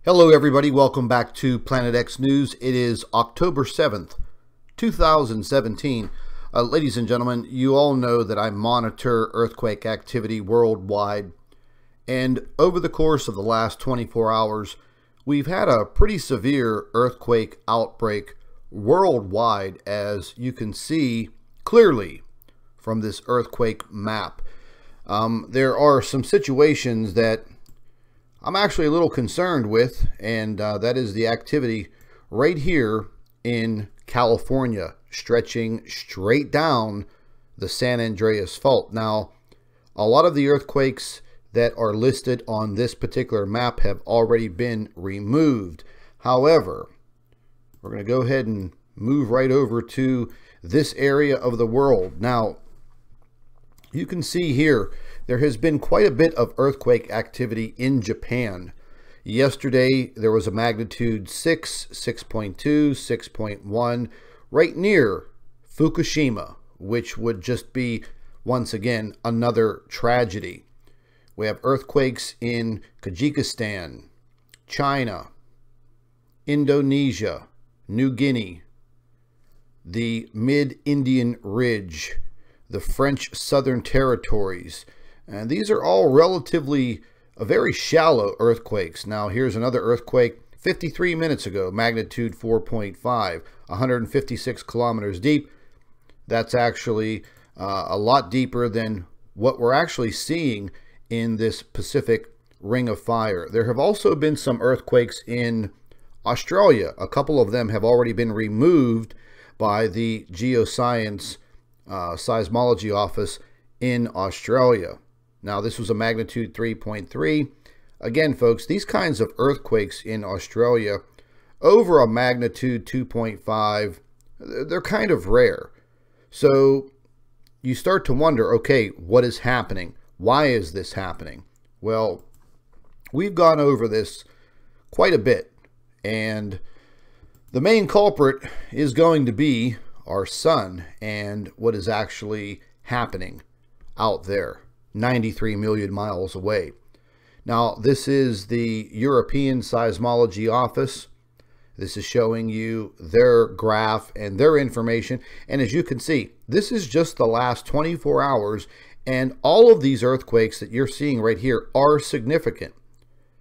Hello everybody, welcome back to Planet X News. It is October 7th, 2017. Ladies and gentlemen, you all know that I monitor earthquake activity worldwide. And over the course of the last 24 hours, we've had a pretty severe earthquake outbreak worldwide, as you can see clearly from this earthquake map. There are some situations that I'm actually a little concerned with, and that is the activity right here in California, stretching straight down the San Andreas Fault. Now, a lot of the earthquakes that are listed on this particular map have already been removed. However, we're going to go ahead and move right over to this area of the world. Now, you can see here, there has been quite a bit of earthquake activity in Japan. Yesterday, there was a magnitude 6, 6.2, 6.1, right near Fukushima, which would just be, once again, another tragedy. We have earthquakes in Kyrgyzstan, China, Indonesia, New Guinea, the Mid-Indian Ridge, the French Southern Territories, and these are all relatively very shallow earthquakes. Now, here's another earthquake 53 minutes ago, magnitude 4.5, 156 kilometers deep. That's actually a lot deeper than what we're actually seeing in this Pacific Ring of Fire. There have also been some earthquakes in Australia. A couple of them have already been removed by the Geoscience Seismology Office in Australia. Now, this was a magnitude 3.3. Again, folks, these kinds of earthquakes in Australia over a magnitude 2.5, they're kind of rare. So you start to wonder, okay, what is happening? Why is this happening? Well, we've gone over this quite a bit, and the main culprit is going to be our sun and what is actually happening out there 93 million miles away. Now, this is the European Seismology Office. This is showing you their graph and their information, and as you can see, this is just the last 24 hours, and all of these earthquakes that you're seeing right here are significant.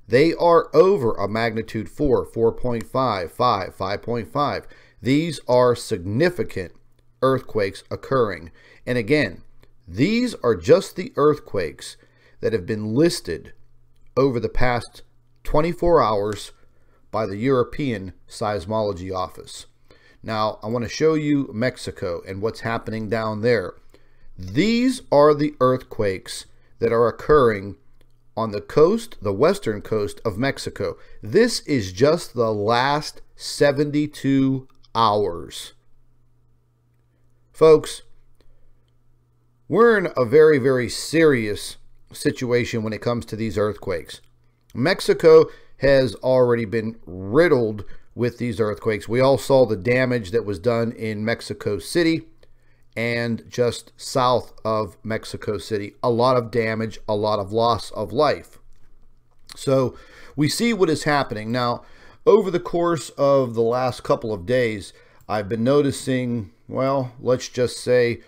They are over a magnitude 4, 4.5, 5, 5.5. These are significant earthquakes occurring. And again, these are just the earthquakes that have been listed over the past 24 hours by the European Seismology Office. Now, I want to show you Mexico and what's happening down there. These are the earthquakes that are occurring on the coast, the western coast of Mexico. This is just the last 72 hours. Folks, we're in a very, very serious situation when it comes to these earthquakes. Mexico has already been riddled with these earthquakes. We all saw the damage that was done in Mexico City and just south of Mexico City. A lot of damage, a lot of loss of life. So we see what is happening. Now, over the course of the last couple of days, I've been noticing, well, let's just say,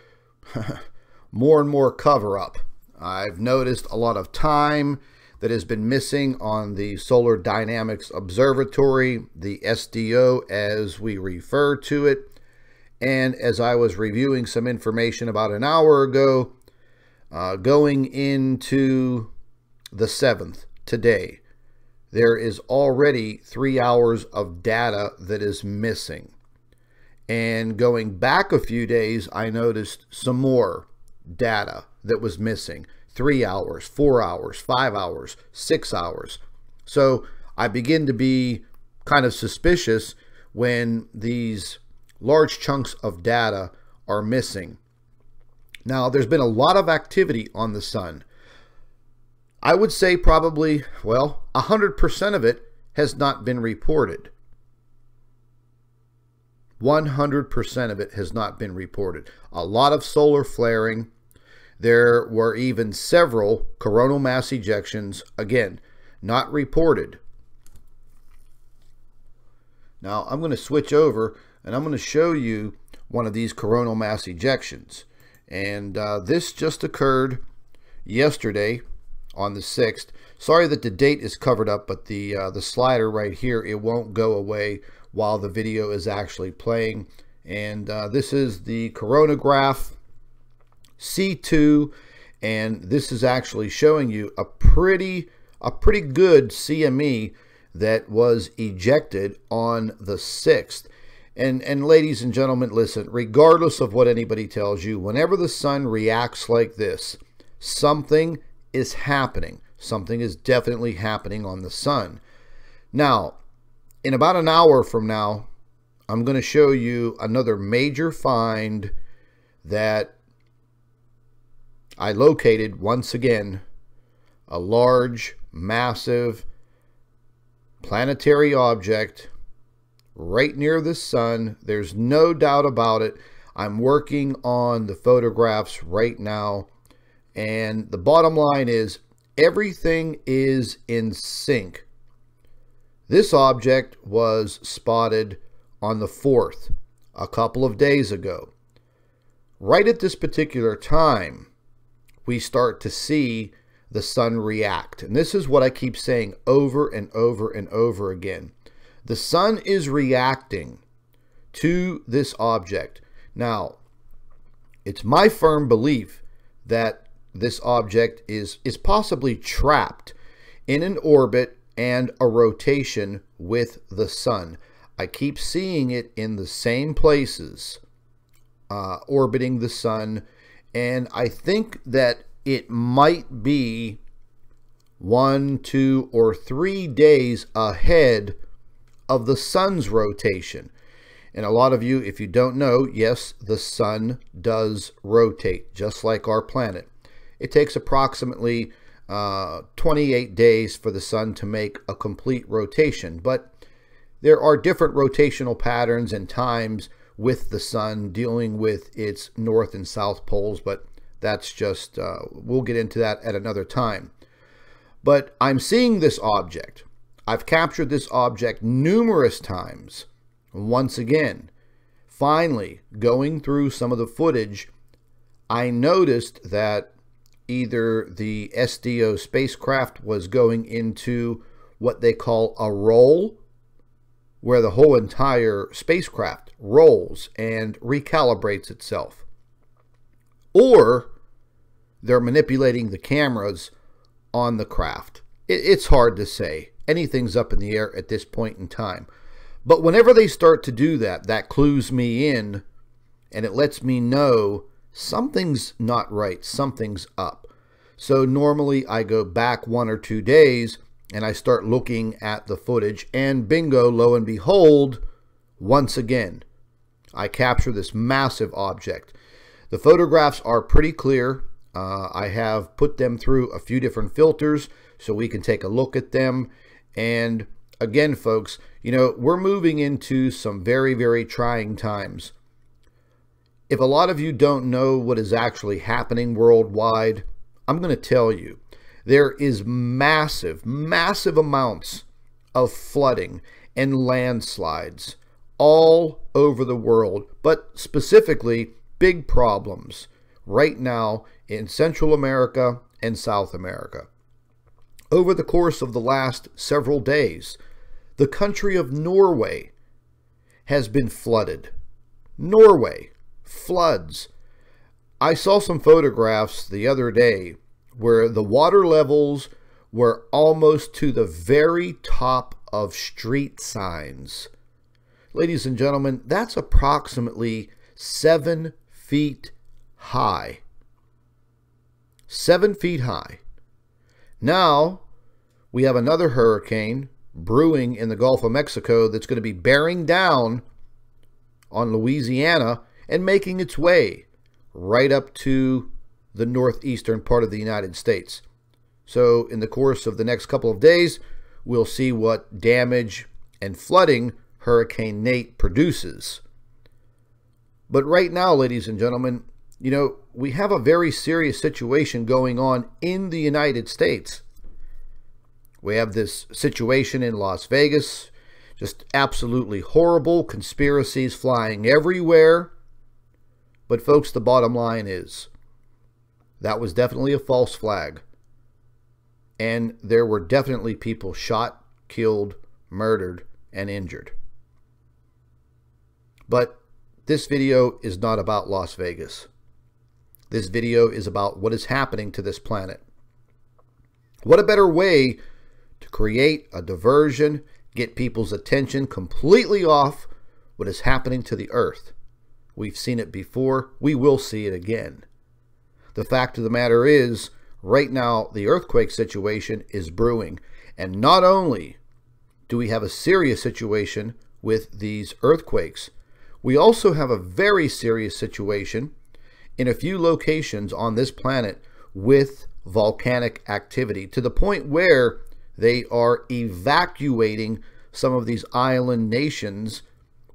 more and more cover-up. I've noticed a lot of time that has been missing on the Solar Dynamics Observatory, the SDO as we refer to it. And as I was reviewing some information about an hour ago, going into the 7th today, there is already 3 hours of data that is missing. And going back a few days, I noticed some more data that was missing. 3 hours, 4 hours, 5 hours, 6 hours. So I begin to be kind of suspicious when these large chunks of data are missing. Now, there's been a lot of activity on the sun. I would say probably, well, 100% of it has not been reported. 100% of it has not been reported. A lot of solar flaring. There were even several coronal mass ejections, again, not reported. Now I'm going to switch over and I'm going to show you one of these coronal mass ejections. And this just occurred yesterday on the 6th. Sorry that the date is covered up, but the slider right here, it won't go away while the video is actually playing. And this is the coronagraph C2, and this is actually showing you a pretty good CME that was ejected on the 6th. And ladies and gentlemen, listen, regardless of what anybody tells you, whenever the sun reacts like this, something is happening. Something is definitely happening on the sun. Now, in about an hour from now, I'm going to show you another major find that I located once again. A large, massive planetary object right near the sun. There's no doubt about it. I'm working on the photographs right now, and the bottom line is everything is in sync. This object was spotted on the 4th, a couple of days ago. Right at this particular time, we start to see the sun react. And this is what I keep saying over and over and over again. The sun is reacting to this object. Now, it's my firm belief that this object is possibly trapped in an orbit and a rotation with the sun. I keep seeing it in the same places, orbiting the sun, and I think that it might be 1, 2, or 3 days ahead of the sun's rotation. And a lot of you, if you don't know, yes, the sun does rotate, just like our planet. It takes approximately 28 days for the sun to make a complete rotation, but there are different rotational patterns and times with the sun dealing with its north and south poles, but that's just, we'll get into that at another time. But I'm seeing this object. I've captured this object numerous times. Once again, finally, going through some of the footage, I noticed that either the SDO spacecraft was going into what they call a roll, where the whole entire spacecraft rolls and recalibrates itself, or they're manipulating the cameras on the craft. It's hard to say. Anything's up in the air at this point in time. But whenever they start to do that, that clues me in, and it lets me know something's not right, something's up. So normally I go back 1 or 2 days and I start looking at the footage, and bingo, lo and behold, once again, I capture this massive object. The photographs are pretty clear. I have put them through a few different filters so we can take a look at them. And again, folks, you know, we're moving into some very, very trying times. If a lot of you don't know what is actually happening worldwide, I'm going to tell you. There is massive, massive amounts of flooding and landslides all over the world, but specifically big problems right now in Central America and South America. Over the course of the last several days, the country of Norway has been flooded. Norway, floods. I saw some photographs the other day where the water levels were almost to the very top of street signs. Ladies and gentlemen, that's approximately 7 feet high. 7 feet high. Now, we have another hurricane brewing in the Gulf of Mexico that's going to be bearing down on Louisiana and making its way right up to the northeastern part of the United States. So in the course of the next couple of days, we'll see what damage and flooding Hurricane Nate produces. But right now, ladies and gentlemen, you know, we have a very serious situation going on in the United States. We have this situation in Las Vegas, Just absolutely horrible conspiracies flying everywhere. But folks, the bottom line is that was definitely a false flag. And there were definitely people shot, killed, murdered, and injured. But this video is not about Las Vegas. This video is about what is happening to this planet. What a better way to create a diversion, get people's attention completely off what is happening to the Earth. We've seen it before. We will see it again. The fact of the matter is, right now, the earthquake situation is brewing. And not only do we have a serious situation with these earthquakes, we also have a very serious situation in a few locations on this planet with volcanic activity, to the point where they are evacuating some of these island nations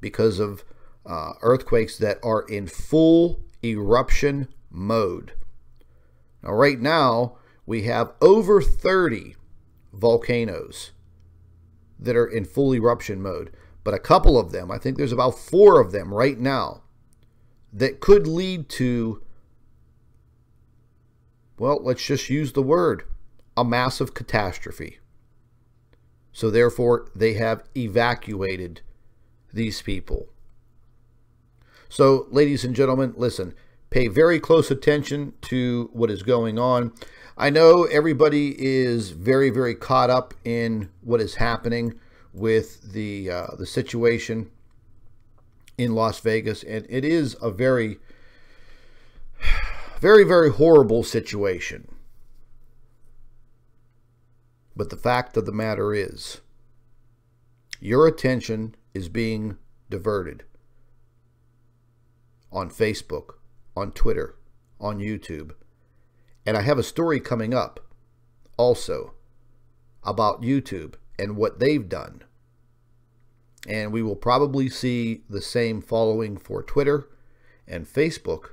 because of earthquakes that are in full eruption mode. Now, right now, we have over 30 volcanoes that are in full eruption mode. But a couple of them, I think there's about 4 of them right now, that could lead to, well, let's just use the word, a massive catastrophe. So therefore, they have evacuated these people. So, ladies and gentlemen, listen, pay very close attention to what is going on. I know everybody is very, very caught up in what is happening with the situation in Las Vegas, and it is a very, very, very horrible situation. But the fact of the matter is, your attention is being diverted on Facebook, on Twitter, on YouTube. And I have a story coming up also about YouTube and what they've done. And we will probably see the same following for Twitter and Facebook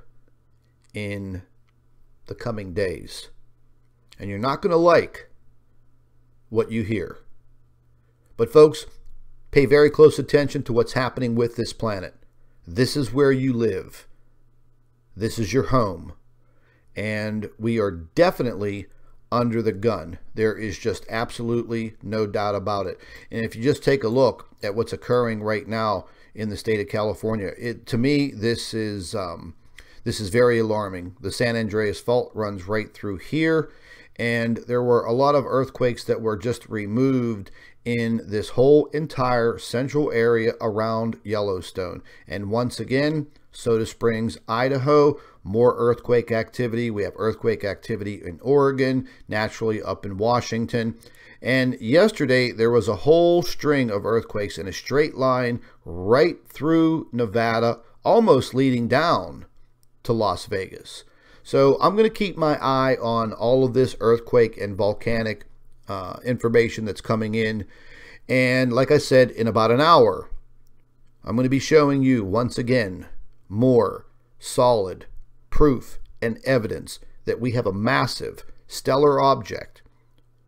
in the coming days. And you're not going to like what you hear. But folks, pay very close attention to what's happening with this planet. This is where you live. This is your home. And we are definitely under the gun. There is just absolutely no doubt about it. And if you just take a look at what's occurring right now in the state of California, to me, this is very alarming. The San Andreas Fault runs right through here, and there were a lot of earthquakes that were just removed in this whole entire central area around Yellowstone. And once again, Soda Springs, Idaho, more earthquake activity. We have earthquake activity in Oregon, naturally up in Washington. And yesterday, there was a whole string of earthquakes in a straight line right through Nevada, almost leading down to Las Vegas. So I'm going to keep my eye on all of this earthquake and volcanic information that's coming in. And like I said, in about an hour, I'm going to be showing you once again more solid proof and evidence that we have a massive stellar object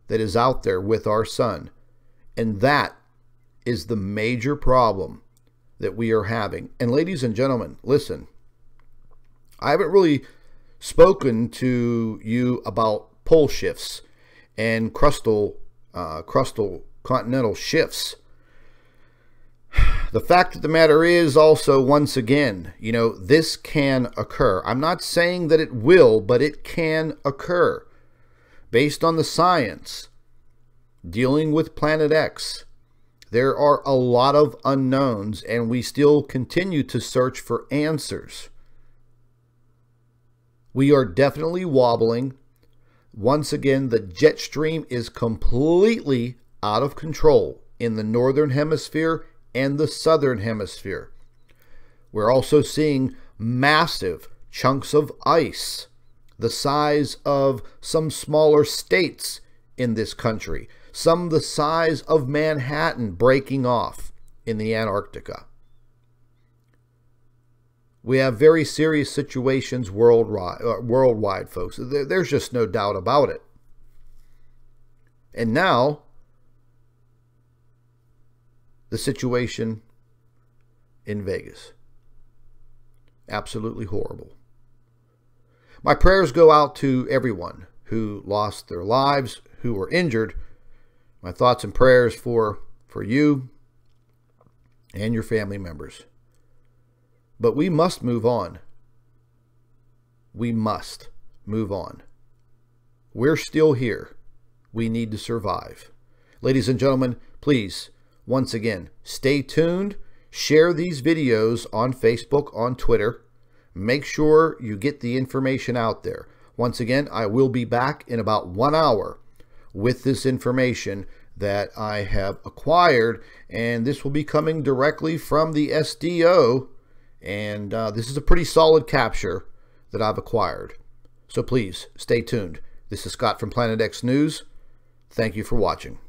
that is out there with our sun. And that is the major problem that we are having. And ladies and gentlemen, listen, I haven't really spoken to you about pole shifts and crustal continental shifts. The fact of the matter is also, once again, you know, this can occur. I'm not saying that it will, but it can occur. Based on the science dealing with Planet X, there are a lot of unknowns, and we still continue to search for answers. We are definitely wobbling. Once again, the jet stream is completely out of control in the northern hemisphere and the southern hemisphere. We're also seeing massive chunks of ice, the size of some smaller states in this country, some the size of Manhattan, breaking off in the Antarctica. We have very serious situations worldwide, folks. There's just no doubt about it. And now, the situation in Vegas. Absolutely horrible. My prayers go out to everyone who lost their lives, who were injured. My thoughts and prayers for you and your family members. But we must move on. We must move on. We're still here. We need to survive. Ladies and gentlemen, please, once again, stay tuned. Share these videos on Facebook, on Twitter. Make sure you get the information out there. Once again, I will be back in about 1 hour with this information that I have acquired, and this will be coming directly from the SDO, and this is a pretty solid capture that I've acquired. So please, stay tuned. This is Scott from Planet X News. Thank you for watching.